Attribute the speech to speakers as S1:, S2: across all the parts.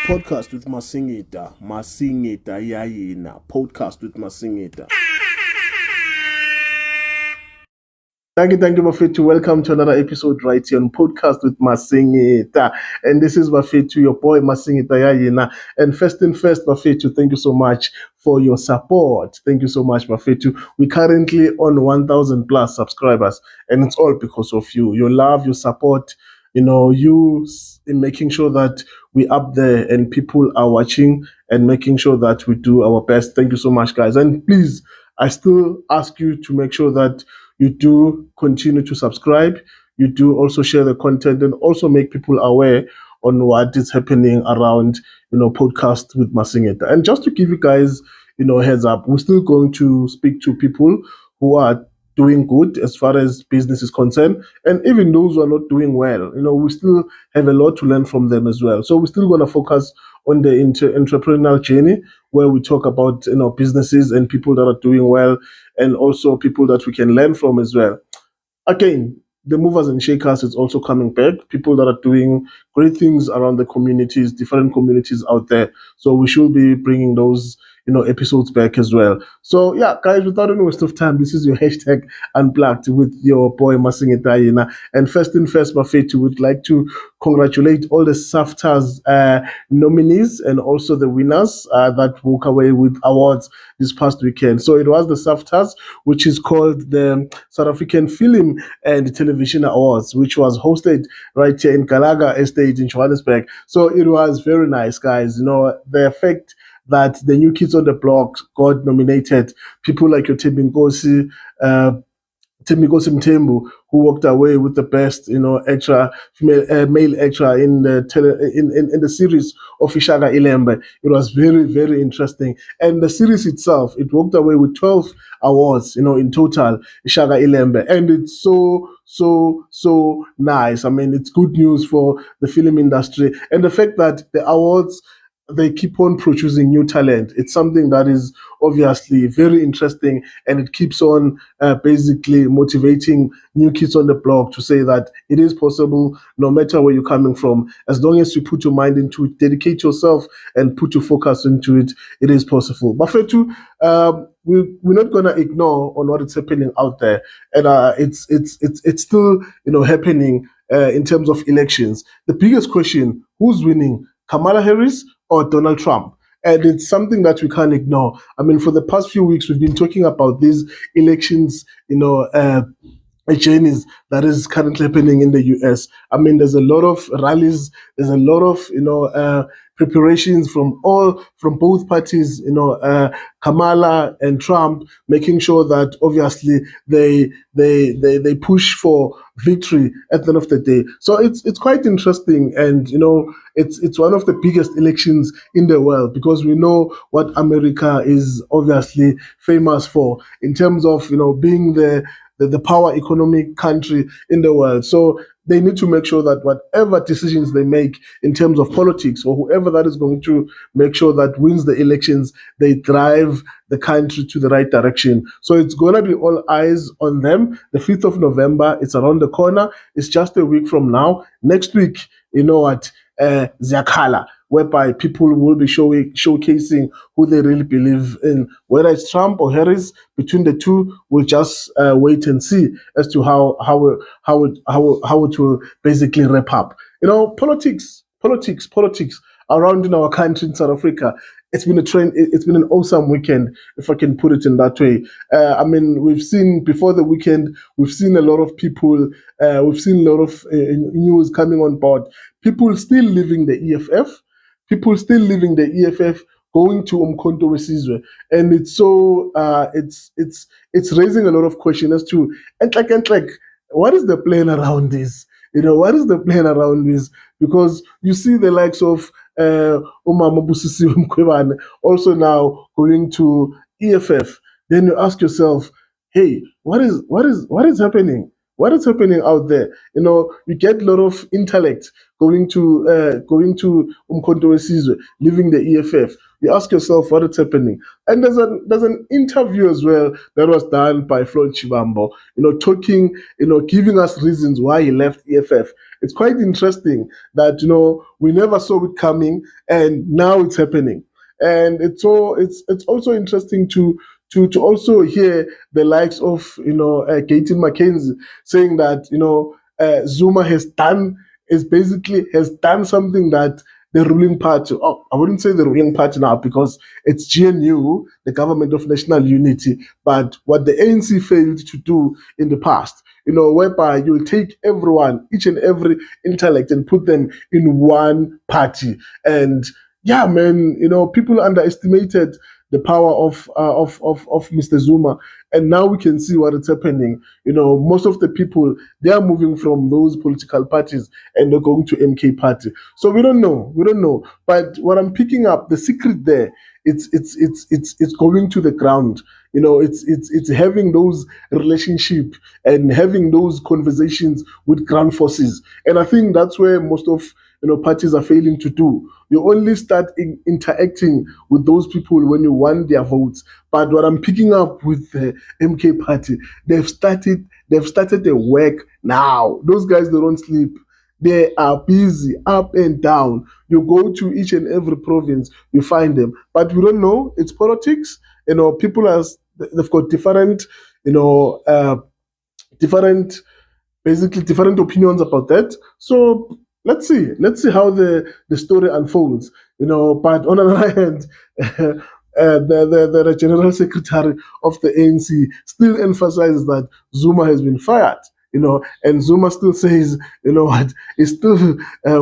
S1: Podcast with Masingita Yayina. Podcast with Masingita. Thank you, Bafetu. Welcome to another episode right here on Podcast with Masingita. And this is Bafetu, your boy Masingita Yayina. And first, Bafetu, thank you so much for your support. Thank you so much, Bafetu. We're currently on 1,000 plus subscribers, and it's all because of you. Your love, your support, you in making sure that we're up there and people are watching and making sure that we do our best. Thank you so much, guys. And please, I still ask you to make sure that you do continue to subscribe. You do also share the content and also make people aware on what is happening around, podcast with Masingeta. And just to give you guys, heads up, we're still going to speak to people who are doing good as far as business is concerned, and even those who are not doing well, we still have a lot to learn from them as well. So we're still going to focus on the entrepreneurial journey, where we talk about businesses and people that are doing well, and also people that we can learn from as well. Again, the movers and shakers is also coming back. People that are doing great things around the communities, different communities out there. So we should be bringing those episodes back as well. So yeah, guys, without any waste of time, this is your hashtag Unplugged with your boy Masingeta. And first, Bafetu, would like to congratulate all the Saftas nominees and also the winners that walk away with awards this past weekend. So it was the Saftas, which is called the South African Film and Television Awards, which was hosted right here in Galaga Estate in Johannesburg. So it was very nice, guys. The effect that the new kids on the block got nominated, people like your Tembinkosi Mtembu, who walked away with the best, extra male extra in the series of Ishaga Ilembe. It was very, very interesting. And the series itself, it walked away with 12 awards, in total, Ishaga Ilembe. And it's so nice. I mean, it's good news for the film industry. And the fact that the awards, they keep on producing new talent. It's something that is obviously very interesting, and it keeps on basically motivating new kids on the block to say that it is possible, no matter where you're coming from. As long as you put your mind into it, dedicate yourself, and put your focus into it, it is possible. But for two, we're not gonna ignore on what is happening out there, and it's still happening in terms of elections. The biggest question: who's winning, Kamala Harris or Donald Trump? And it's something that we can't ignore. I mean, for the past few weeks, we've been talking about these elections, journeys that is currently happening in the US. I mean, there's a lot of rallies, there's a lot of, preparations from both parties, Kamala and Trump, making sure that obviously they push for victory at the end of the day. So it's quite interesting, and it's one of the biggest elections in the world, because we know what America is obviously famous for in terms of being the power economic country in the world. So they need to make sure that whatever decisions they make in terms of politics, or whoever that is going to make sure that wins the elections, they drive the country to the right direction. So it's going to be all eyes on them. The 5th of November, it's around the corner. It's just a week from now. Next week, Ziakala, whereby people will be showcasing who they really believe in. Whether it's Trump or Harris, between the two, we'll just wait and see as to how it will basically wrap up. Politics around in our country in South Africa. It's been a trend. It's been an awesome weekend, if I can put it in that way. I mean, we've seen before the weekend, we've seen a lot of people, we've seen a lot of news coming on board. People still leaving the EFF, going to Umkhonto Wesizwe, and it's so it's raising a lot of questions as to and like what is the plan around this? What is the plan around this? Because you see the likes of Umama Busisiwe Mkhwebane also now going to EFF. Then you ask yourself, hey, what is happening? What is happening out there? You get a lot of intellect going to Umkhonto Wesizwe, leaving the EFF. You ask yourself what is happening. And there's an interview as well that was done by Floyd Chibambo, talking, giving us reasons why he left EFF. it's quite interesting that we never saw it coming, and now it's happening. And it's also interesting to also hear the likes of Gayton McKenzie saying that Zuma has done something that the ruling party, oh, I wouldn't say the ruling party now because it's GNU, the Government of National Unity, but what the ANC failed to do in the past, whereby you'll take everyone, each and every intellect, and put them in one party. And yeah, man, people underestimated the power of Mr. Zuma, and now we can see what is happening. Most of the people, they are moving from those political parties and they're going to MK party. So we don't know. But what I'm picking up, the secret there, it's going to the ground. It's having those relationship and having those conversations with ground forces, and I think that's where most of parties are failing to do. You only start interacting with those people when you want their votes. But what I'm picking up with the MK party, they've started their work now. Those guys, they don't sleep. They are busy up and down. You go to each and every province, you find them. But we don't know. It's politics. People they've got different, different basically different opinions about that. So let's see how the story unfolds. But on the other hand, the general secretary of the ANC still emphasizes that Zuma has been fired. And Zuma still says, what, is still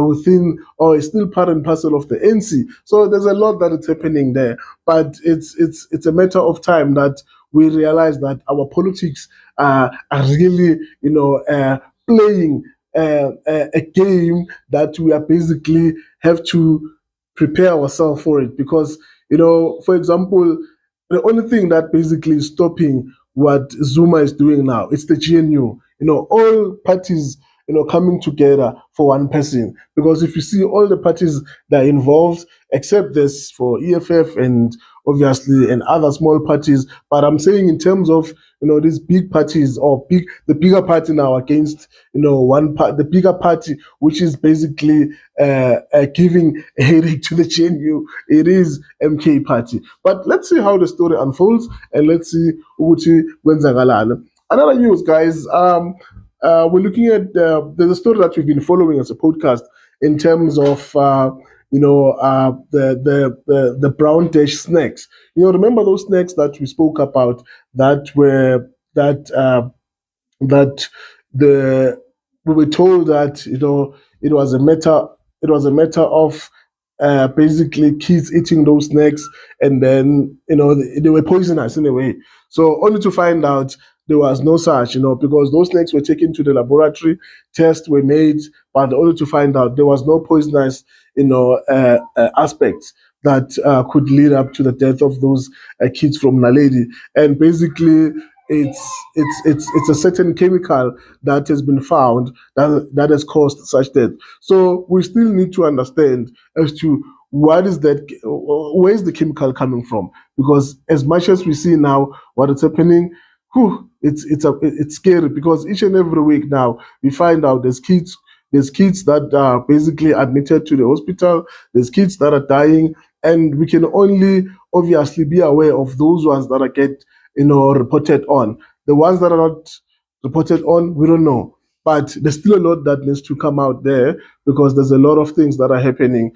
S1: within, or is still part and parcel of the ANC. So there's a lot that is happening there, but it's a matter of time that we realize that our politics are really, playing a game that we are basically have to prepare ourselves for it. Because, for example, the only thing that basically is stopping what Zuma is doing now, it's the GNU. All parties, coming together for one person. Because if you see all the parties that are involved, except this for EFF and obviously and other small parties, but I'm saying in terms of these big parties, or the bigger party now against one part, the bigger party, which is basically giving a headache to the GNU, it is MK party. But let's see how the story unfolds, and let's see ukuthi kwenzakalani. Another news, guys. We're looking at there's a story that we've been following as a podcast in terms of the brown dash snacks. Remember those snacks that we spoke about that were that the we were told that it was a matter of basically kids eating those snacks, and then they were poisonous in a way. So only to find out there was no such, because those snakes were taken to the laboratory, tests were made, but only to find out there was no poisonous, aspects that could lead up to the death of those kids from Naledi. And basically, it's a certain chemical that has been found that has caused such death. So we still need to understand as to what is that, where is the chemical coming from? Because as much as we see now what is happening, it's scary, because each and every week now we find out there's kids that are basically admitted to the hospital, there's kids that are dying, and we can only obviously be aware of those ones that are get reported on. The ones that are not reported on, we don't know. But there's still a lot that needs to come out there, because there's a lot of things that are happening,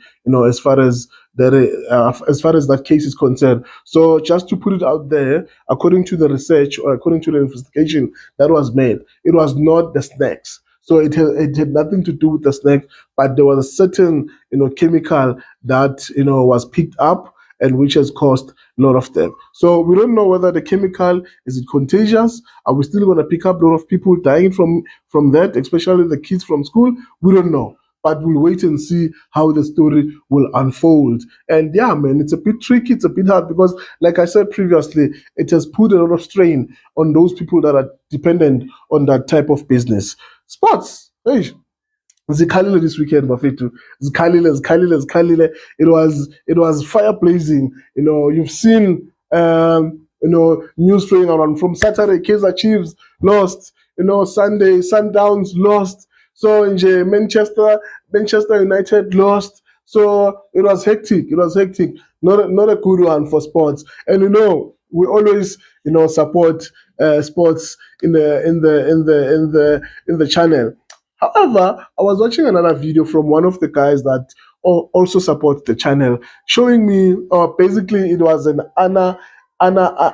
S1: as far as that case is concerned. So just to put it out there, according to the research, or according to the investigation that was made, it was not the snacks. So it had nothing to do with the snacks, but there was a certain chemical that was picked up, and which has caused a lot of death. So we don't know whether the chemical is it contagious. Are we still going to pick up a lot of people dying from that, especially the kids from school? We don't know. But we'll wait and see how the story will unfold. And yeah, man, it's a bit tricky, it's a bit hard, because, like I said previously, it has put a lot of strain on those people that are dependent on that type of business. Sports, hey, Zikhalile this weekend, Bafetu. Zikhalile. It was fire blazing. You've seen news flowing around from Saturday. Kaizer Chiefs lost. Sunday Sundowns lost. So in Manchester United lost. So it was hectic. It was hectic. Not a good one for sports. And we always support sports in the channel. However, I was watching another video from one of the guys that also support the channel, showing me, basically, it was an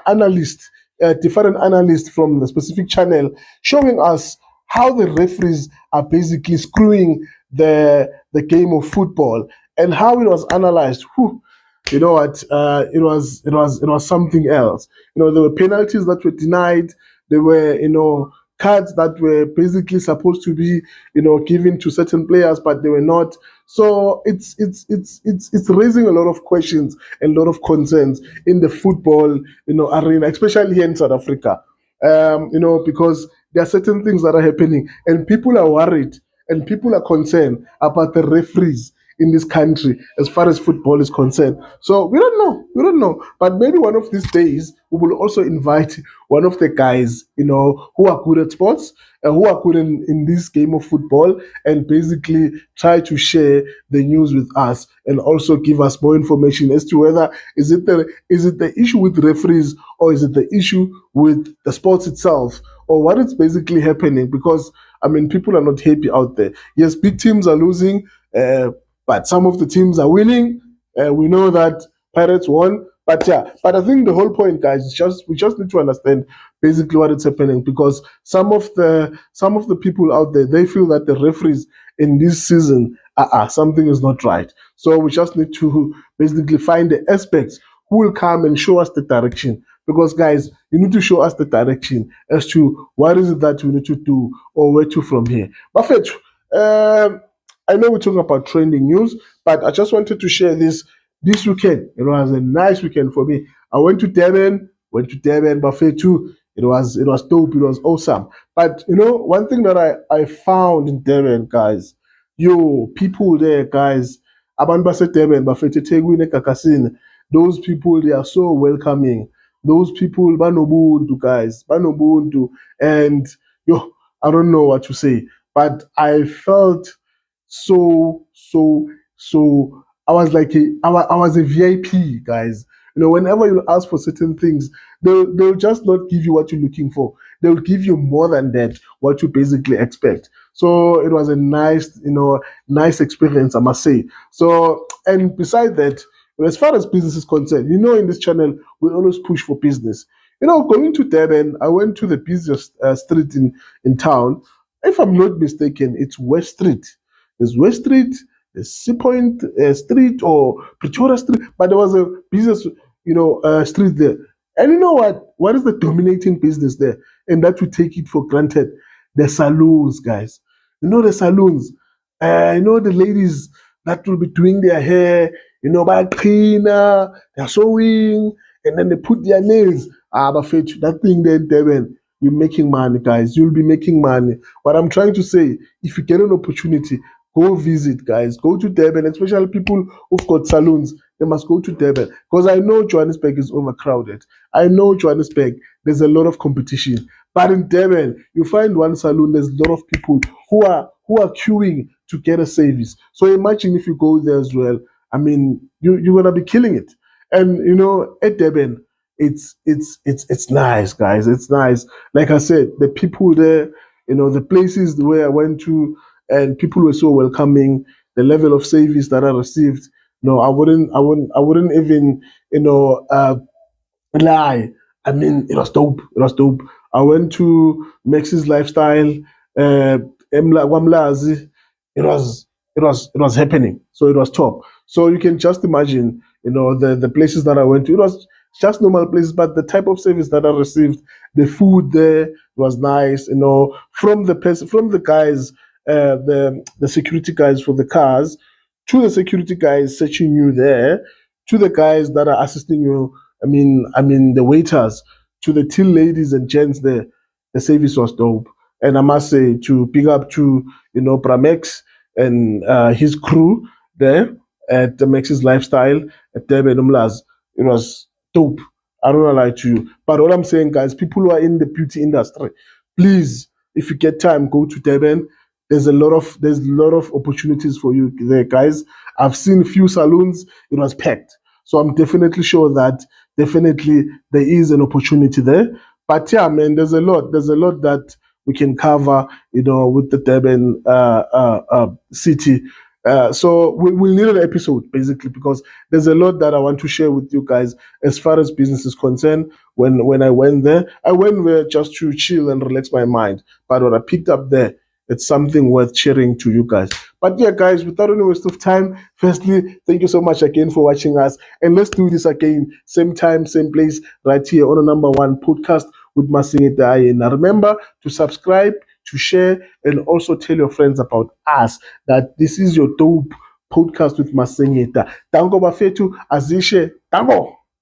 S1: analyst, a different analyst from the specific channel, showing us how the referees are basically screwing the game of football and how it was analyzed. Whew, you know what? It was something else. There were penalties that were denied. There were cards that were basically supposed to be given to certain players, but they were not. So it's raising a lot of questions and a lot of concerns in the football arena, especially here in South Africa. Because there are certain things that are happening, and people are worried and people are concerned about the referees in this country as far as football is concerned. So we don't know. We don't know. But maybe one of these days we will also invite one of the guys, who are good at sports and who are good in this game of football, and basically try to share the news with us and also give us more information as to whether is it the issue with referees, or is it the issue with the sports itself, or what is basically happening. Because people are not happy out there. Yes, big teams are losing, but some of the teams are winning. We know that Pirates won. But yeah, but I think the whole point, guys, is we just need to understand basically what is happening, because some of the people out there, they feel that the referees in this season, something is not right. So we just need to basically find the experts who will come and show us the direction. Because guys, you need to show us the direction as to what is it that we need to do, or where to from here. Buffett, I know we're talking about trending news, but I just wanted to share this weekend. It was a nice weekend for me. I went to Durban, Buffet too. It was dope. It was awesome. But one thing that I found in Durban, guys, people there, guys, abantu base-Durban, Buffet eThekwini, eGagasini, those people, they are so welcoming. Those people, banobuntu, guys, banobuntu, and I don't know what to say, but I felt so I was like I was a VIP, guys. Whenever you ask for certain things, they'll just not give you what you're looking for. They'll give you more than that, what you basically expect. So it was a nice experience, I must say. So, and beside that, as far as business is concerned, in this channel we always push for business. Going to Durban, I went to the busiest street in town. If I'm not mistaken, it's West Street. There's West Street, there's Sea Point Street, or Pretoria Street, but there was a business, street there. And you know what? What is the dominating business there? And that we take it for granted. The saloons, guys. The saloons. The ladies that will be doing their hair, by cleaner, they're sewing, and then they put their nails. But that thing there, Devin, you're making money, guys. You'll be making money. What I'm trying to say, if you get an opportunity, go visit, guys. Go to Durban, especially people who've got saloons. They must go to Durban, because I know Johannesburg is overcrowded. I know Johannesburg, there's a lot of competition. But in Durban, you find one saloon, there's a lot of people who are queuing to get a service. So imagine if you go there as well. You're gonna be killing it. And at Durban, it's nice, guys. It's nice. Like I said, the people there, the places where I went to, and people were so welcoming. The level of service that I received, no, I wouldn't even, lie. It was dope. It was dope. I went to Max's Lifestyle, Wamlazi. It was happening. So it was top. So you can just imagine, the places that I went to. It was just normal places, but the type of service that I received, the food there was nice. From the guys, the security guys for the cars, to the security guys searching you there, to the guys that are assisting you. The waiters, to the till ladies and gents there, the service was dope. And I must say, to big up to Pramex and his crew there at the Max's Lifestyle at Durban Umlaz. It was dope. I don't want to lie to you. But what I'm saying, guys, people who are in the beauty industry, please, if you get time, go to Durban. there's a lot of opportunities for you there, guys. I've seen few saloons, it was packed. So I'm definitely sure that definitely there is an opportunity there. But yeah, man, there's a lot that we can cover, with the Durban city. So we'll need an episode basically, because there's a lot that I want to share with you guys as far as business is concerned. When I went there just to chill and relax my mind. But what I picked up there, it's something worth sharing to you guys. But yeah, guys, without any waste of time, firstly, thank you so much again for watching us. And let's do this again, same time, same place, right here on the number one podcast with Masingita. Now remember to subscribe, to share, and also tell your friends about us, that this is your dope podcast with Masingita. Dango bafethu, azishe, dango.